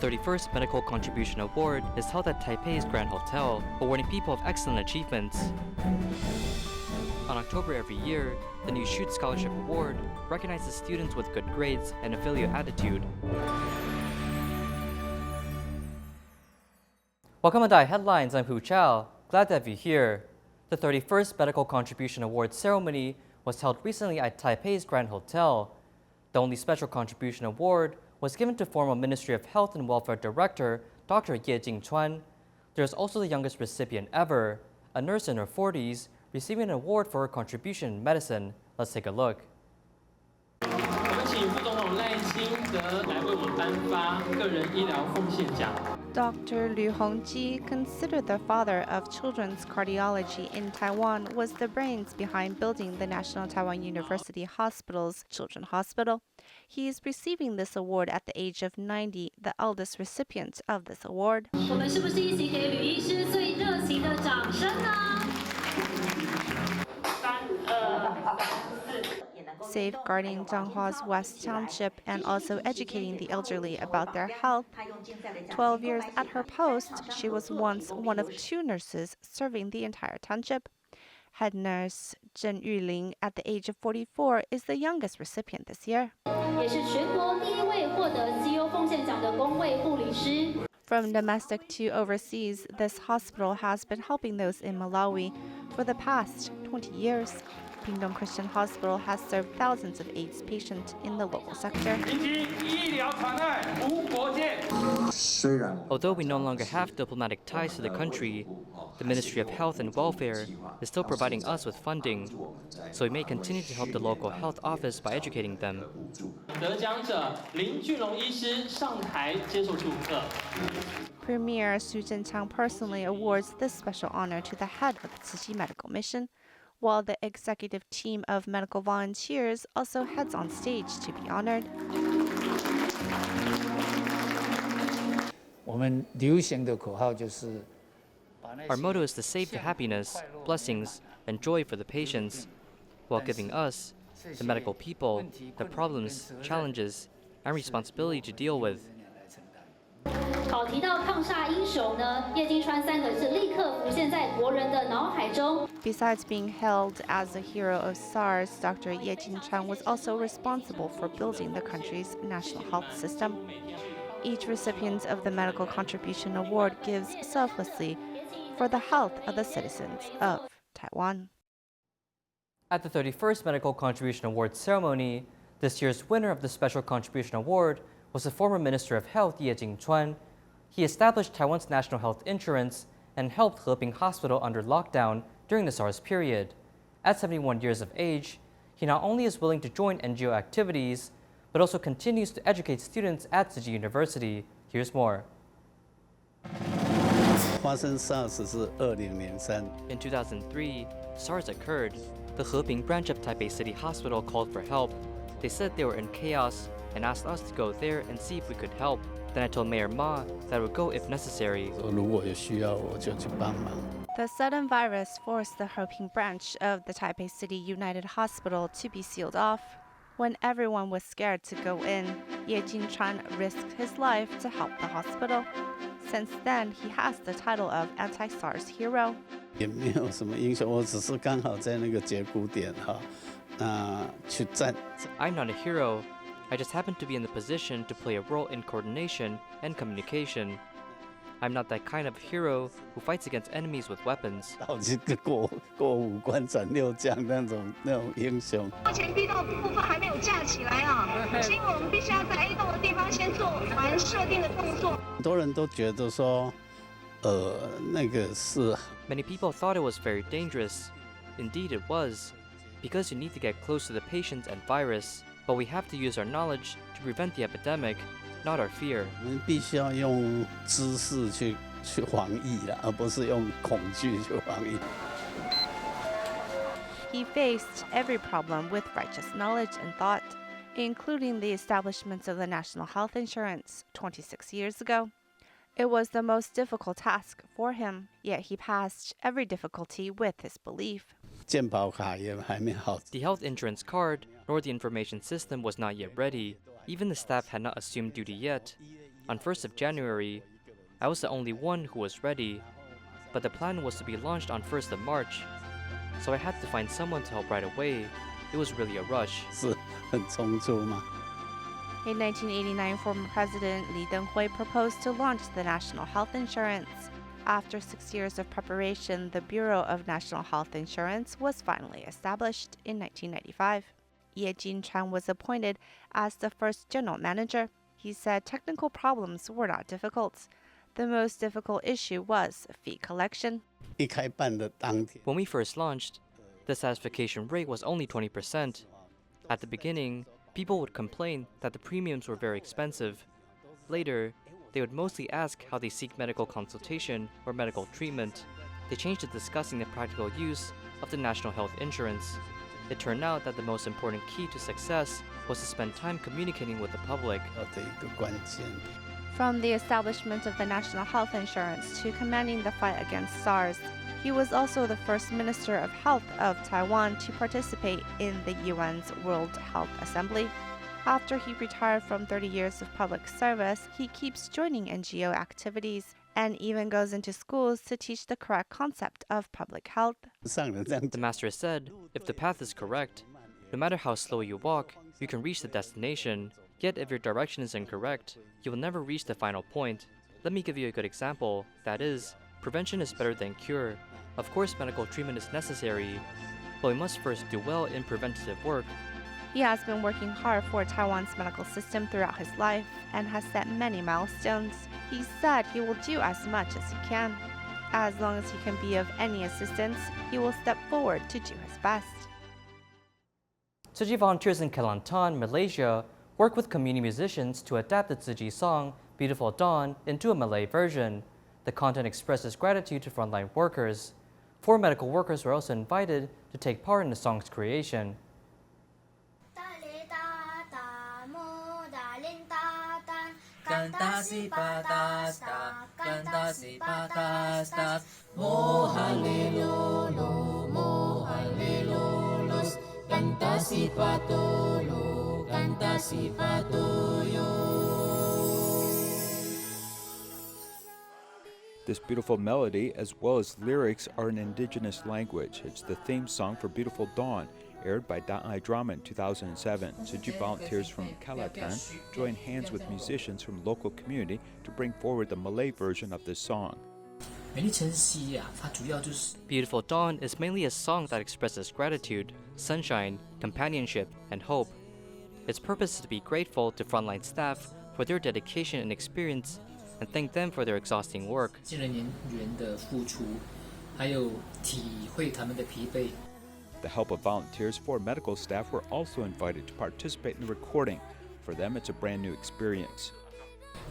31st Medical Contribution Award is held at Taipei's Grand Hotel, awarding people of excellent achievements. On October every year, the new Shoot Scholarship Award recognizes students with good grades and a filial attitude. Welcome to DaAi Headlines, I'm Hu Chiao. Glad to have you here. The 31st Medical Contribution Award ceremony was held recently at Taipei's Grand Hotel. The only special contribution award was given to former Ministry of Health and Welfare Director Dr. Yeh Ching-chuan. There is also the youngest recipient ever, a nurse in her 40s, receiving an award for her contribution in medicine. Let's take a look. Dr. Liu Hongji, considered the father of children's cardiology in Taiwan, was the brains behind building the National Taiwan University Hospital's Children's Hospital. He is receiving this award at the age of 90, the eldest recipient of this award. Safeguarding Zhanghua's West Township and also educating the elderly about their health. 12 years at her post, she was once one of 2 nurses serving the entire township. Head nurse Zhen Yuling, at the age of 44, is the youngest recipient this year. From domestic to overseas, this hospital has been helping those in Malawi for the past 20 years. Pingdong Christian Hospital has served thousands of AIDS patients in the local sector. Although we no longer have diplomatic ties to the country, the Ministry of Health and Welfare is still providing us with funding, so we may continue to help the local health office by educating them. Premier Su Zhenchang personally awards this special honor to the head of the Tzu Chi Medical Mission, while the executive team of medical volunteers also heads on stage to be honored. Our motto is to save the happiness, blessings, and joy for the patients, while giving us, the medical people, the problems, challenges, and responsibility to deal with. Besides being hailed as a hero of SARS, Dr. Yeh Ching-chuan was also responsible for building the country's national health system. Each recipient of the Medical Contribution Award gives selflessly for the health of the citizens of Taiwan. At the 31st Medical Contribution Award ceremony, this year's winner of the Special Contribution Award was the former Minister of Health, Yeh Ching-chuan. He established Taiwan's national health insurance and helped Heping Hospital under lockdown during the SARS period. At 71 years of age, he not only is willing to join NGO activities, but also continues to educate students at Tzu Chi University. Here's more. In 2003, SARS occurred. The Heping branch of Taipei City Hospital called for help. They said they were in chaos and asked us to go there and see if we could help. Then I told Mayor Ma that I would go if necessary. The sudden virus forced the Heping branch of the Taipei City United Hospital to be sealed off. When everyone was scared to go in, Yeh Ching-chuan risked his life to help the hospital. Since then, he has the title of anti-SARS hero. I'm not a hero. I just happen to be in the position to play a role in coordination and communication. I'm not that kind of hero who fights against enemies with weapons. Many people thought it was very dangerous. Indeed it was, because you need to get close to the patients and virus. But we have to use our knowledge to prevent the epidemic, not our fear. He faced every problem with righteous knowledge and thought, including the establishment of the National Health Insurance 26 years ago. It was the most difficult task for him, yet he passed every difficulty with his belief. The health insurance card nor the information system was not yet ready. Even the staff had not assumed duty yet. On 1st of January, I was the only one who was ready, but the plan was to be launched on 1st of March, so I had to find someone to help right away. It was really a rush. 是很匆促嘛。 In 1989, former President Lee Teng-hui proposed to launch the national health insurance. After 6 years of preparation, the Bureau of National Health Insurance was finally established in 1995. Yeh Ching-chuan was appointed as the first general manager. He said technical problems were not difficult. The most difficult issue was fee collection. 一开办的当天， When we first launched, the satisfaction rate was only 20%. At the beginning, people would complain that the premiums were very expensive. Later, they would mostly ask how they seek medical consultation or medical treatment. They changed to discussing the practical use of the national health insurance. It turned out that the most important key to success was to spend time communicating with the public. 的一个关键。 From the establishment of the national health insurance to commanding the fight against SARS, he was also the first Minister of Health of Taiwan to participate in the UN's World Health Assembly. After he retired from 30 years of public service, he keeps joining NGO activities and even goes into schools to teach the correct concept of public health. 上人这样 The master said, if the path is correct, no matter how slow you walk, you can reach the destination. Yet if your direction is incorrect, you will never reach the final point. Let me give you a good example. That is, prevention is better than cure. Of course, medical treatment is necessary, but we must first do well in preventative work. He has been working hard for Taiwan's medical system throughout his life and has set many milestones. He said he will do as much as he can. As long as he can be of any assistance, he will step forward to do his best. Tzu Chi volunteers in Kelantan, Malaysia, work with community musicians to adapt the Tzu Chi song, Beautiful Dawn, into a Malay version. The content expresses gratitude to frontline workers. 4 medical workers were also invited to take part in the song's creation. Cantasi patas ta, cantasi patas ta, mo hallelujah, mo hallelujah, cantasi patulo, cantasi patuyo. This beautiful melody, as well as lyrics, are in indigenous language. It's the theme song for Beautiful Dawn, aired by DaAi Drama in 2007. Tzu Chi volunteers from Kelantan join hands with musicians from the local community to bring forward the Malay version of this song. 美丽晨曦啊，它主要就是 Beautiful Dawn is mainly a song that expresses gratitude, sunshine, companionship, and hope. Its purpose is to be grateful to frontline staff for their dedication and experience and thank them for their exhausting work. 新人员的付出，还有体会他们的疲惫。 The help of volunteers, 4 medical staff were also invited to participate in the recording. For them, it's a brand new experience.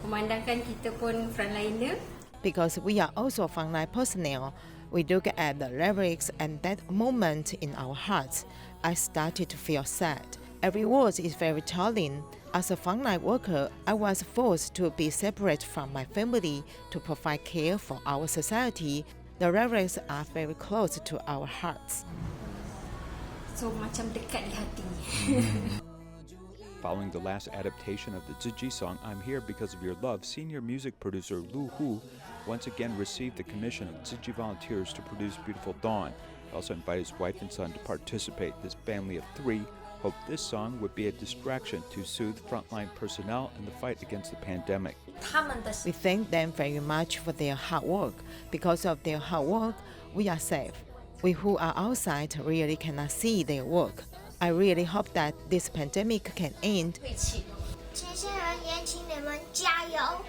Memandangkan kita pun frontliner. Because we are also frontline personnel, we look at the lyrics and that moment in our hearts, I started to feel sad. Every word is very telling. As a frontline worker, I was forced to be separate from my family to provide care for our society. The lyrics are very close to our hearts. So macam dekat di hati. Following the last adaptation of the Tzu Chi song, I'm Here Because of Your Love, senior music producer Lu Hu once again received the commission of Tzu Chi volunteers to produce Beautiful Dawn. He also invited his wife and son to participate. This family of 3 hoped this song would be a distraction to soothe frontline personnel in the fight against the pandemic. 他们的 We thank them very much for their hard work. Because of their hard work, we are safe. We who are outside really cannot see their work. I really hope that this pandemic can end. 晦气。这些人年轻人们加油！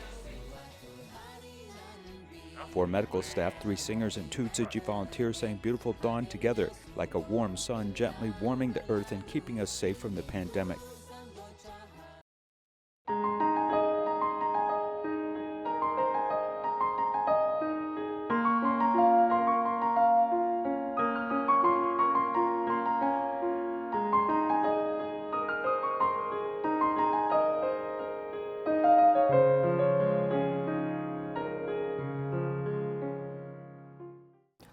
4 medical staff, 3 singers, and 2 Tzu Chi volunteers sang Beautiful Dawn together, like a warm sun gently warming the earth and keeping us safe from the pandemic.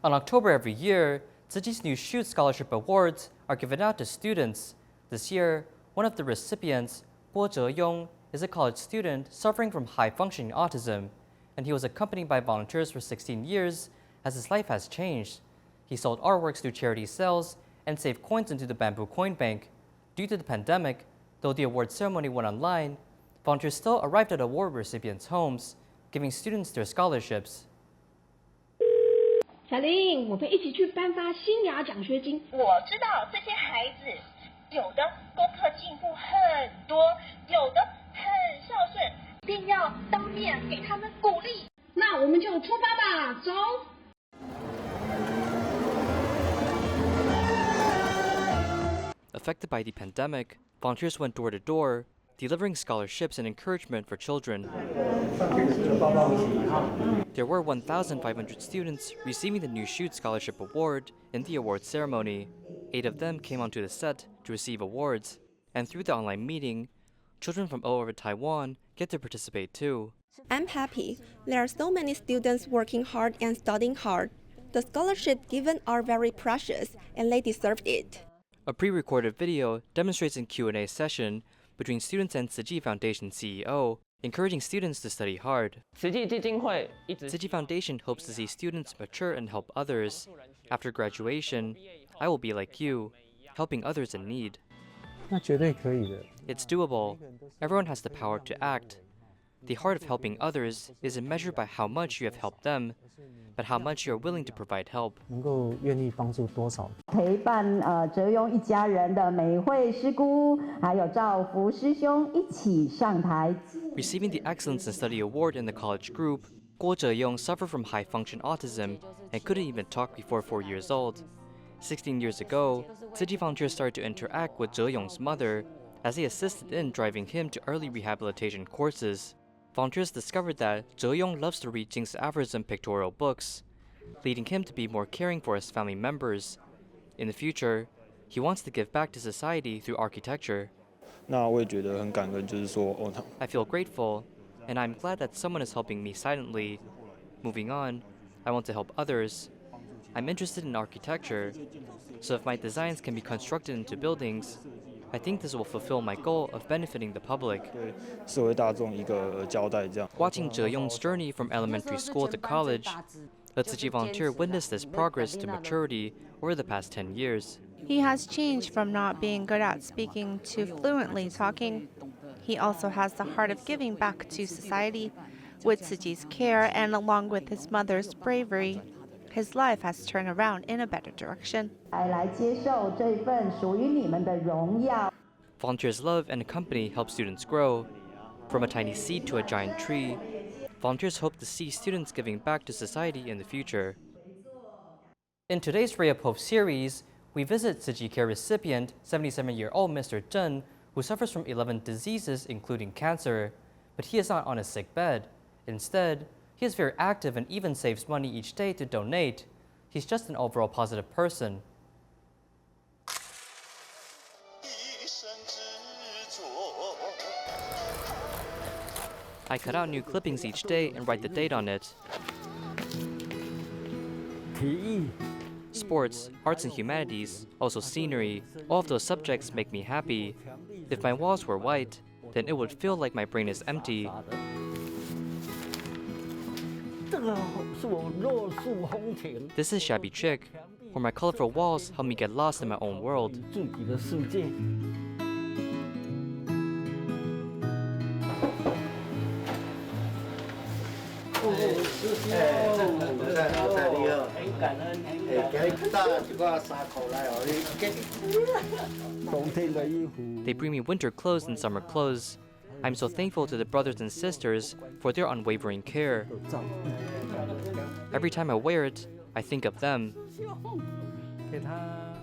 On October every year, Tzu Chi's new Shoot Scholarship Awards are given out to students. This year, one of the recipients, Guo Zheyong, is a college student suffering from high-functioning autism, and he was accompanied by volunteers for 16 years as his life has changed. He sold artworks through charity sales and saved coins into the bamboo coin bank. Due to the pandemic, though the award ceremony went online, volunteers still arrived at award recipients' homes, giving students their scholarships. 小玲，我们一起去颁发新芽奖学金。我知道这些孩子，有的功课进步很多，有的很孝顺，一定要当面给他们鼓励。那我们就出发吧，走。Affected by the pandemic, volunteers went door to door, delivering scholarships and encouragement for children. There were 1,500 students receiving the New Shoot Scholarship Award in the award ceremony. 8 of them came onto the set to receive awards, and through the online meeting, children from all over Taiwan get to participate too. I'm happy. There are so many students working hard and studying hard. The scholarships given are very precious, and they deserved it. A pre-recorded video demonstrates a Q&A session between students and Tzu Chi Foundation CEO, encouraging students to study hard. Tzu Chi Foundation hopes to see students mature and help others. After graduation, I will be like you, helping others in need. It's doable. Everyone has the power to act. The heart of helping others isn't measured by how much you have helped them, but how much you are willing to provide help. Receiving the Excellence in Study Award in the college group, Guo Zheyong suffered from high-function autism and couldn't even talk before 4 years old. 16 years ago, Tzu Chi volunteers started to interact with Zheyong's mother as they assisted in driving him to early rehabilitation courses. Volunteers discovered that Zheyong loves to read Jing's aphorism pictorial books, leading him to be more caring for his family members. In the future, he wants to give back to society through architecture. I feel grateful, and I'm glad that someone is helping me silently. Moving on, I want to help others. I'm interested in architecture, so if my designs can be constructed into buildings, I think this will fulfill my goal of benefiting the public. Watching Zheyong's journey from elementary school to college, a Tzu Chi volunteer witnessed his progress to maturity over the past 10 years. He has changed from not being good at speaking to fluently talking. He also has the heart of giving back to society. With Tzu Chi's care and along with his mother's bravery, his life has turned around in a better direction. Volunteers love and accompany help students grow. From a tiny seed to a giant tree, volunteers hope to see students giving back to society in the future. In today's Ray of Hope series, we visit Tzu Chi Care recipient, 77-year-old Mr. Zhen, who suffers from 11 diseases including cancer, but he is not on a sick bed. Instead, he is very active and even saves money each day to donate. He's just an overall positive person. I cut out new clippings each day and write the date on it. Sports, arts and humanities, also scenery, all of those subjects make me happy. If my walls were white, then it would feel like my brain is empty. This is Shabby Chick, where my colorful walls help me get lost in my own world. They bring me winter clothes and summer clothes. I'm so thankful to the brothers and sisters for their unwavering care. Every time I wear it, I think of them.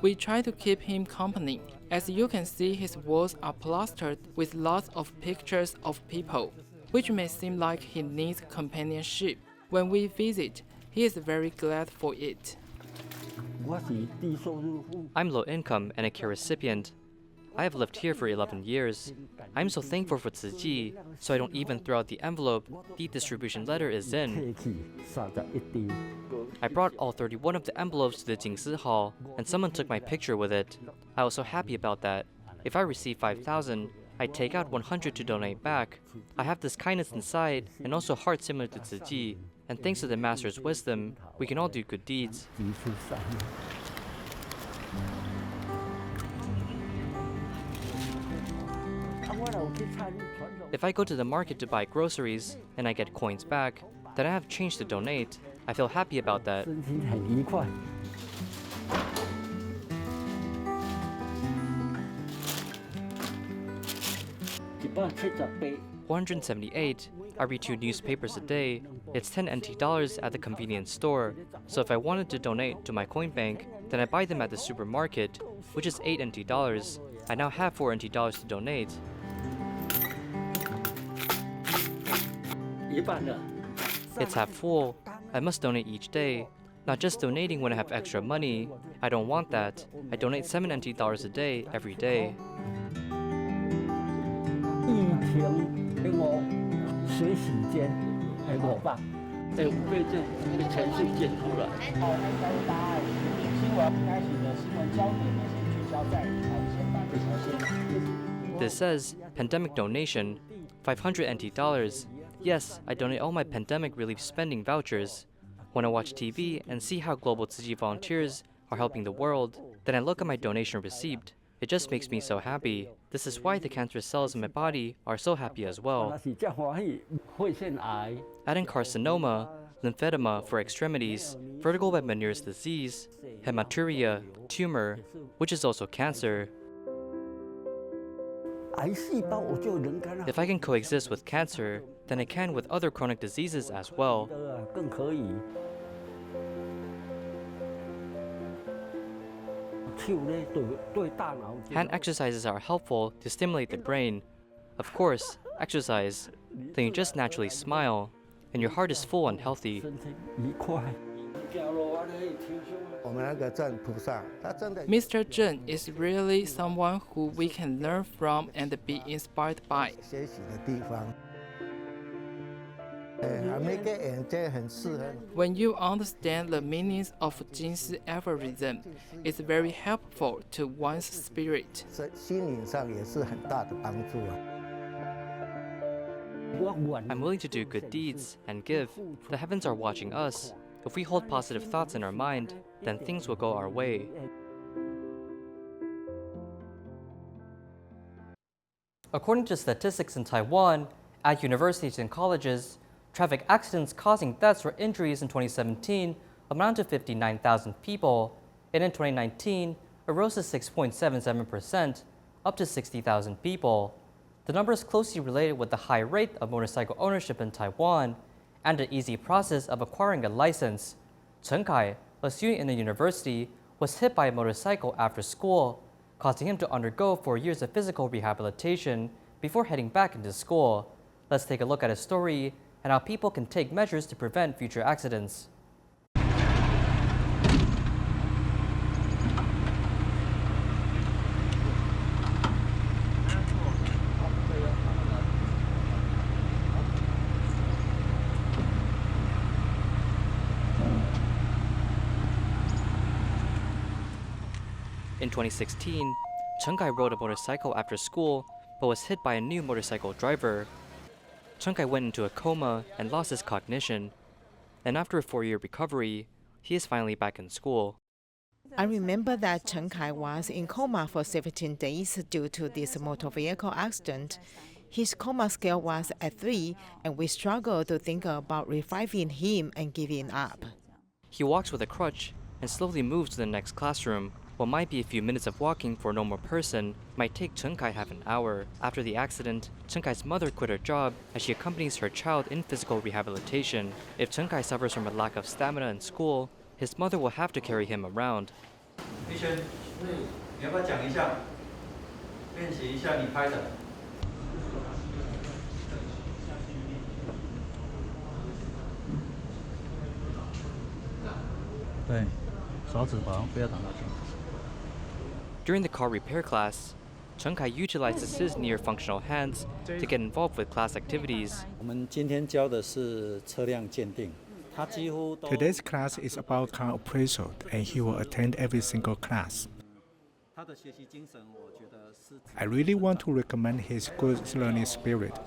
We try to keep him company. As you can see, his walls are plastered with lots of pictures of people, which may seem like he needs companionship. When we visit, he is very glad for it. I'm low income and a care recipient. I have lived here for 11 years. I'm so thankful for Tzu Chi, so I don't even throw out the envelope the distribution letter is in. I brought all 31 of the envelopes to the Jingsi Hall, and someone took my picture with it. I was so happy about that. If I receive 5,000, I take out 100 to donate back. I have this kindness inside and also heart similar to Tzu Chi, and thanks to the Master's wisdom, we can all do good deeds. If I go to the market to buy groceries and I get coins back, then I have change to donate. I feel happy about that. 178. I read 2 newspapers a day. It's 10 NT dollars at the convenience store. So if I wanted to donate to my coin bank, then I buy them at the supermarket, which is 8 NT dollars. I now have 4 NT dollars to donate. It's half full. I must donate each day. Not just donating when I have extra money. I don't want that. I donate 7 NT dollars a day, every day. This says, pandemic donation, 500 NT dollars. Yes, I donate all my pandemic relief spending vouchers. When I watch TV and see how global Tzu Chi volunteers are helping the world, then I look at my donation receipt. It just makes me so happy. This is why the cancerous cells in my body are so happy as well. Adding carcinoma, lymphedema for extremities, vertical web Meniere's disease, hematuria, tumor, which is also cancer. If I can coexist with cancer, then I can with other chronic diseases as well. Hand exercises are helpful to stimulate the brain. Of course, exercise, then you just naturally smile, and your heart is full and healthy. Mr. Zheng is really someone who we can learn from and be inspired by. When you understand the meanings of Jin's aphorism, it's very helpful to one's spirit. I'm willing to do good deeds and give. The heavens are watching us. If we hold positive thoughts in our mind, then things will go our way. According to statistics in Taiwan, at universities and colleges, traffic accidents causing deaths or injuries in 2017 amounted to 59,000 people, and in 2019, it rose to 6.77%, up to 60,000 people. The number is closely related with the high rate of motorcycle ownership in Taiwan and the easy process of acquiring a license. Chen Kai, a student in the university, was hit by a motorcycle after school, causing him to undergo 4 years of physical rehabilitation before heading back into school. Let's take a look at his story and how people can take measures to prevent future accidents. In 2016, Chen Kai rode a motorcycle after school but was hit by a new motorcycle driver. Chen Kai went into a coma and lost his cognition, and after a 4-year recovery, he is finally back in school. I remember that Chen Kai was in coma for 17 days due to this motor vehicle accident. His coma scale was at 3, and we struggled to think about reviving him and giving up. He walks with a crutch and slowly moves to the next classroom. What might be a few minutes of walking for a normal person might take Chen Kai half an hour. After the accident, Chen Kai's mother quit her job as she accompanies her child in physical rehabilitation. If Chen Kai suffers from a lack of stamina in school, his mother will have to carry him around. During the car repair class, Chen Kai utilizes his near-functional hands to get involved with class activities. Today's class is about car appraisal, and he will attend every single class. I really want to recommend his good learning spirit.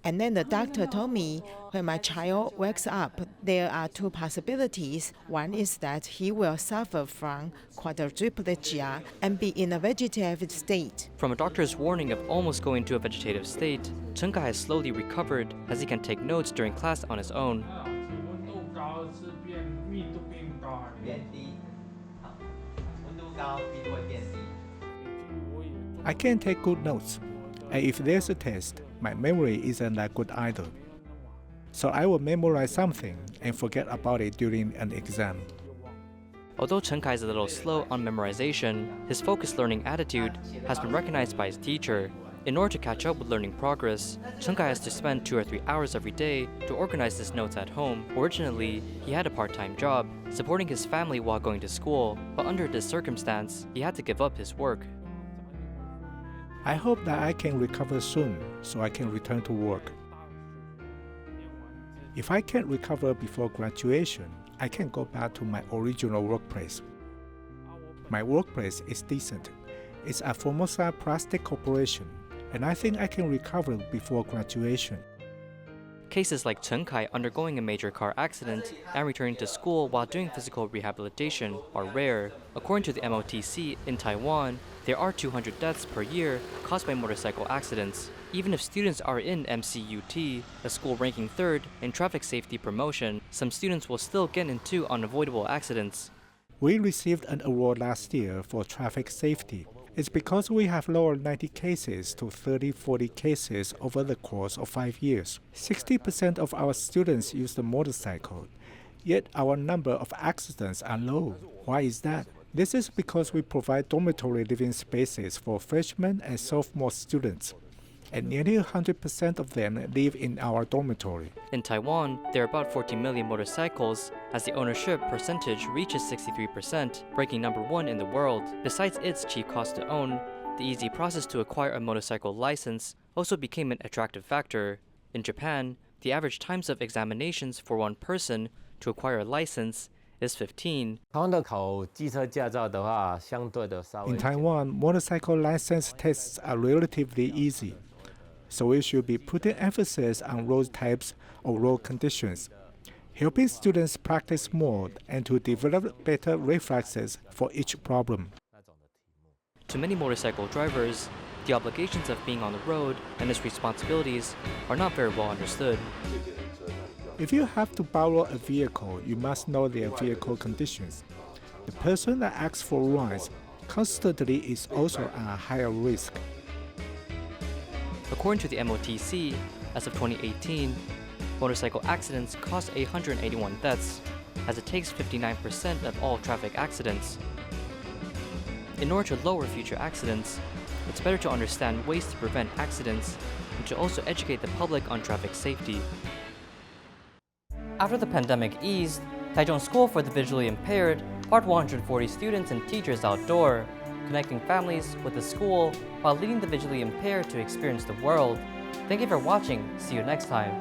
And then the doctor told me when my child wakes up, there are two possibilities. One is that he will suffer from quadriplegia and be in a vegetative state. From a doctor's warning of almost going to a vegetative state, Cheng-kai has slowly recovered as he can take notes during class on his own. I can take good notes, and if there's a test, my memory isn't that good either. So I will memorize something and forget about it during an exam. Although Cheng-kai is a little slow on memorization, his focused learning attitude has been recognized by his teacher. In order to catch up with learning progress, Cheng-kai has to spend 2 or 3 hours every day to organize his notes at home. Originally, he had a part-time job, supporting his family while going to school, but under this circumstance, he had to give up his work. I hope that I can recover soon so I can return to work. If I can't recover before graduation, I can go back to my original workplace. My workplace is decent. It's a Formosa Plastic Corporation, and I think I can recover before graduation. Cases like Cheng-kai undergoing a major car accident and returning to school while doing physical rehabilitation are rare. According to the MOTC, in Taiwan, there are 200 deaths per year caused by motorcycle accidents. Even if students are in MCUT, a school ranking 3rd in traffic safety promotion, some students will still get into unavoidable accidents. We received an award last year for traffic safety. It's because we have lowered 90 cases to 30-40 cases over the course of 5 years. 60% of our students use the motorcycle, yet our number of accidents are low. Why is that? This is because we provide dormitory living spaces for freshmen and sophomore students, and nearly 100% of them live in our dormitory. In Taiwan, there are about 14 million motorcycles, as the ownership percentage reaches 63%, ranking number 1 in the world. Besides its cheap cost to own, the easy process to acquire a motorcycle license also became an attractive factor. In Japan, the average times of examinations for one person to acquire a license is 15. In Taiwan, motorcycle license tests are relatively easy, so we should be putting emphasis on road types or road conditions, helping students practice more and to develop better reflexes for each problem. To many motorcycle drivers, the obligations of being on the road and its responsibilities are not very well understood. If you have to borrow a vehicle, you must know their vehicle conditions. The person that asks for rides constantly is also at a higher risk. According to the MOTC, as of 2018, motorcycle accidents caused 881 deaths, as it takes 59% of all traffic accidents. In order to lower future accidents, it's better to understand ways to prevent accidents and to also educate the public on traffic safety. After the pandemic eased, Taichung School for the Visually Impaired brought 140 students and teachers outdoor, connecting families with the school while leading the visually impaired to experience the world. Thank you for watching. See you next time.